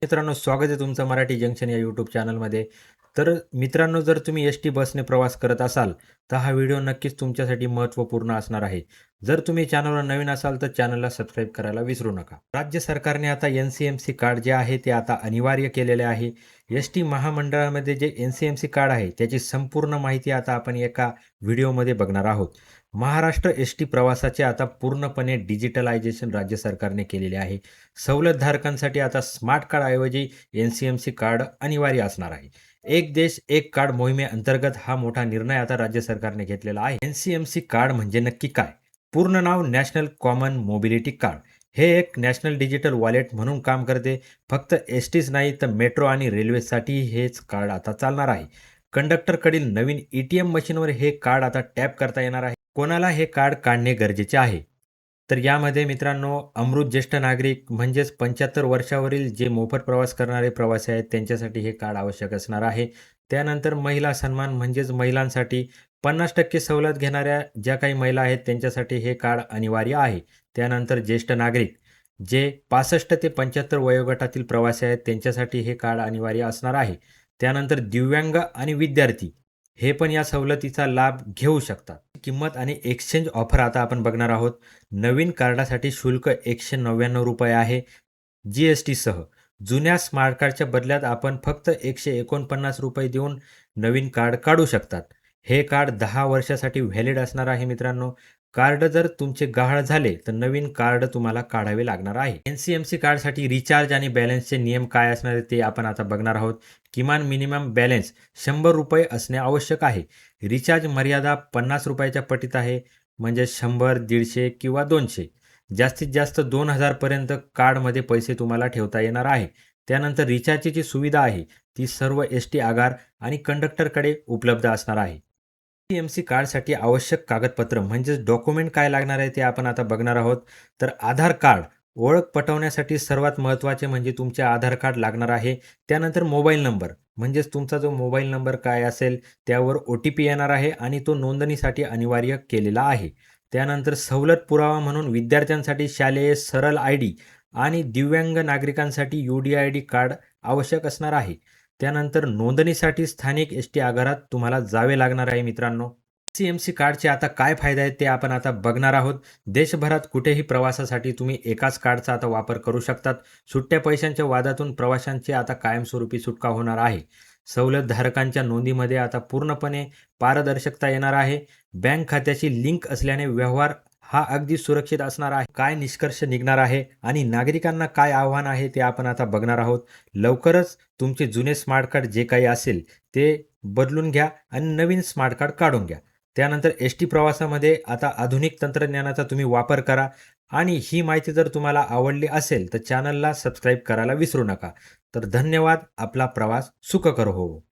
मित्रांनो, स्वागत आहे तुमचं मराठी जंक्शन या यूट्यूब चॅनलमध्ये. तर मित्रांनो, जर तुम्ही एस टी बसने प्रवास करत असाल, तर हा व्हिडिओ नक्कीच तुमच्यासाठी महत्त्वपूर्ण असणार आहे. जर तुम्ही चॅनलवर नवीन असाल, तर चॅनलला सबस्क्राईब करायला विसरू नका. राज्य सरकारने आता NCMC कार्ड जे आहे, ते आता अनिवार्य केलेले आहे. एस टी महामंडळामध्ये जे NCMC कार्ड आहे, त्याची संपूर्ण माहिती आता आपण एका व्हिडिओमध्ये बघणार आहोत. महाराष्ट्र एस टी प्रवासाचे आता पूर्णपणे डिजिटलायझेशन राज्य सरकारने केलेले आहे. सवलतधारकांसाठी आता स्मार्ट कार्डऐवजी NCMC कार्ड अनिवार्य असणार आहे. एक देश एक कार्ड मोहिमेअंतर्गत हा मोठा निर्णय आता राज्य सरकारने घेतलेला आहे. NCMC कार्ड म्हणजे नक्की काय? पूर्ण नाव नॅशनल कॉमन मोबिलिटी कार्ड. हे एक नॅशनल डिजिटल वॉलेट म्हणून काम करते. फक्त एस-टीच नाही तर मेट्रो आणि रेल्वेसाठी हेच कार्ड आता चालणार आहे. कंडक्टरकडील नवीन ATM मशीनवर हे कार्ड आता टॅप करता येणार आहे. कोणाला हे कार्ड काढणे गरजेचे आहे? तर यामध्ये मित्रांनो, अमृत ज्येष्ठ नागरिक म्हणजेच 75 वर्षावरील जे मोफत प्रवास करणारे प्रवासी आहेत त्यांच्यासाठी हे कार्ड आवश्यक असणार आहे. त्यानंतर महिला सन्मान म्हणजेच महिलांसाठी 50% सवलत घेणाऱ्या ज्या काही महिला आहेत त्यांच्यासाठी हे कार्ड अनिवार्य आहे. त्यानंतर ज्येष्ठ नागरिक जे 65 ते 75 वयोगटातील प्रवासी आहेत त्यांच्यासाठी हे कार्ड अनिवार्य असणार आहे. त्यानंतर दिव्यांग आणि विद्यार्थी हे पण या सवलतीचा लाभ घेऊ शकतात. किंमत आणि एक्सचेंज ऑफर आता आपण बघणार आहोत. नवीन कार्डासाठी शुल्क ₹199 आहे GSTसह. जुन्या स्मार्ट कार्डच्या बदल्यात आपण फक्त ₹149 देऊन नवीन कार्ड काढू शकतात. हे कार्ड 10 वर्षासाठी व्हॅलिड असणार आहे मित्रांनो. कार्ड जर तुमचे गहाळ झाले तर नवीन कार्ड तुम्हाला काढावे लागणार आहे. NCMC कार्डसाठी रिचार्ज आणि बॅलन्सचे नियम काय असणार आहेत ते आपण आता बघणार आहोत. किमान मिनिमम बॅलन्स ₹100 असणे आवश्यक आहे. रिचार्ज मर्यादा ₹50च्या पटीत आहे. म्हणजे 100, 150 किंवा 200. जास्तीत जास्त 2000 पर्यंत कार्डमध्ये पैसे तुम्हाला ठेवता येणार आहे. त्यानंतर रिचार्जची जी सुविधा आहे ती सर्व एस टी आगार आणि कंडक्टरकडे उपलब्ध असणार आहे. NCMC कार्डसाठी आवश्यक कागदपत्र म्हणजेच डॉक्युमेंट काय लागणार आहे ते आपण आता बघणार आहोत. तर आधार कार्ड, ओळख पटवण्यासाठी सर्वात महत्त्वाचे म्हणजे तुमचे आधार कार्ड लागणार आहे. त्यानंतर मोबाईल नंबर म्हणजेच तुमचा जो मोबाईल नंबर काय असेल त्यावर OTP येणार आहे आणि तो नोंदणीसाठी अनिवार्य केलेला आहे. त्यानंतर सवलत पुरावा म्हणून विद्यार्थ्यांसाठी शालेय सरल ID आणि दिव्यांग नागरिकांसाठी UDID कार्ड आवश्यक असणार आहे. त्यानंतर नोंदणीसाठी स्थानिक एस-टी आगारात तुम्हाला जावे लागणार आहे मित्रांनो. NCMC कार्डचे आता काय फायदे आहेत ते आपण आता बघणार आहोत. देशभरात कुठेही प्रवासासाठी तुम्ही एकाच कार्डचा आता वापर करू शकतात. सुट्ट्या पैशांच्या वादातून प्रवाशांची आता कायमस्वरूपी सुटका होणार आहे. सवलतधारकांच्या नोंदीमध्ये आता पूर्णपणे पारदर्शकता येणार आहे. बँक खात्याची लिंक असल्याने व्यवहार हा अगदी सुरक्षित असणार आहे. काय निष्कर्ष निघणार आहे आणि नागरिकांना काय आव्हान आहे ते आपण आता बघणार आहोत. लवकरच तुमचे जुने स्मार्ट कार्ड जे काही असेल ते बदलून घ्या आणि नवीन स्मार्ट कार्ड काढून घ्या. त्यानंतर एस-टी प्रवासामध्ये आता आधुनिक तंत्रज्ञानाचा तुम्ही वापर करा आणि ही माहिती जर तुम्हाला आवडली असेल तर चॅनलला सबस्क्राईब करायला विसरू नका. तर धन्यवाद. आपला प्रवास सुखकर होवो.